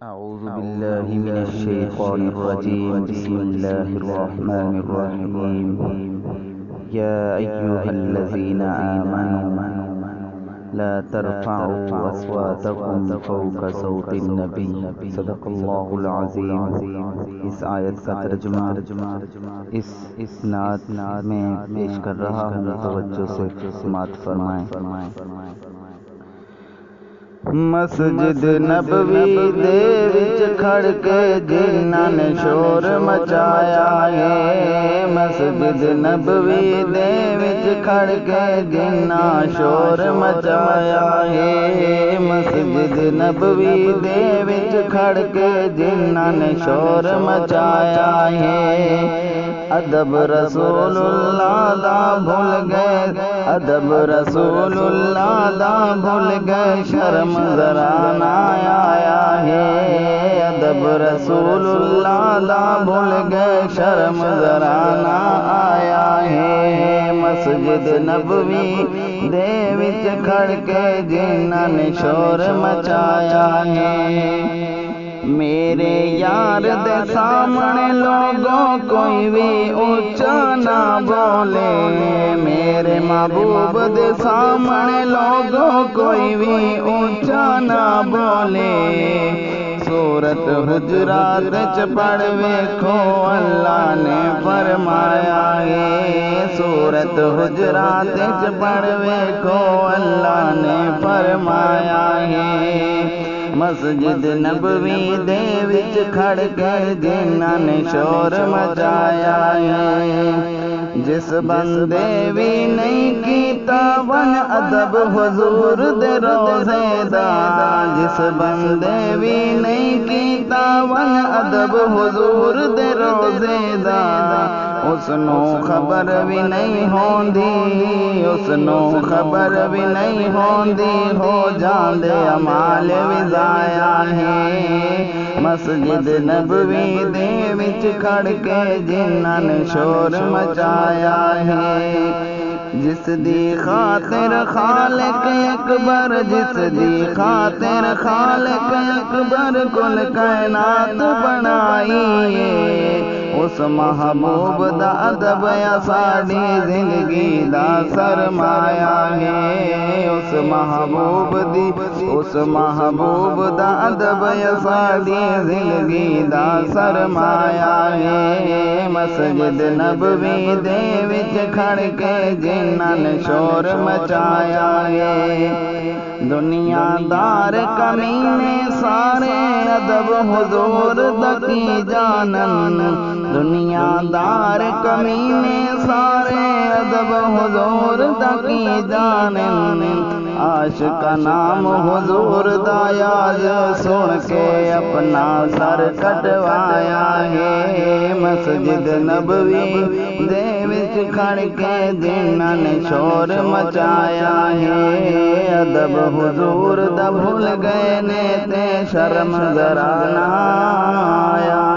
أعوذ بالله من الشيطان الرجيم. بسم الله الرحمن الرحيم. يا أيها الذين آمنوا لا ترفعوا أصواتكم فوق صوت النبي. صدق الله العظيم. اس آیت کا ترجمہ اس نعت میں پیش کر رہا ہوں، توجہ سے سماعت فرمائیں۔ مسجد نبوی دے وچ کھڑ کے جنہاں نے شور مچایا ہے، مسجد نبوی دے وچ کھڑ کے جنہاں شور مچایا ہے، مسجد نبوی دے وچ کھڑ کے جنہاں نے شور مچایا ہے۔ ادب رسول اللہ دا بھول گئے، ادب رسول اللہ دا بھول گئے، شرم ذرا نہ آیا ہے۔ ادب رسول اللہ دا بھول گئے، شرم ذرا نہ آیا ہے۔ مسجد نبوی دے وچ کھڑ کے جنہاں نے شور مچایا ہے۔ میرے یار دے سامنے لوگوں کوئی بھی اونچا نہ بولے، میرے محبوب دے سامنے لوگوں کوئی بھی اونچا نہ بولے۔ سورت حجرات وچ پڑھ ویکھو اللہ نے فرمایا ہے، سورت حجرات وچ پڑھ ویکھو اللہ نے فرمایا ہے۔ مسجد نبوی دے وچ کھڑ کے جنہاں نے شور مچایا ہے۔ جس بندے بھی نہیں کیتا ون ادب حضور دے روزے دا، جس بندے بھی نہیں کیتا ون ادب حضور دے روزے دا، اس نو خبر بھی نہیں ہوندی، اس نو خبر بھی نہیں ہوندی، ہو جاندے امال وی ضائع ہے۔ مسجد نبوی دے وچ کھڑ کے جنہاں نے شور مچایا ہے۔ جس دی خاطر خالق اکبر، جس دی خاطر خالق اکبر کل کائنات بنائی ہے، اس محبوب دا ادب یا ساڈی زندگی دا سرمایہ ہے۔ اس محبوب دا ادب یا ساڈی زندگی دا سرمایہ ہے۔ مسجد نبوی دے وچ کھڑ کے جنہاں نے شور مچایا ہے۔ دنیا دار کمینے سارے ادب حضور دا کی جانن، دنیا دار کمینے سارے ادب حضور دا کی جانن۔ عاشق کا نام حضور دا یاد سن کے اپنا سر کٹوایا ہے۔ مسجد نبوی دے وچ کھڑ کے جنہاں نے شور مچایا ہے۔ ادب حضور دا بھول گئے نے تے شرم ذرا نہ آیا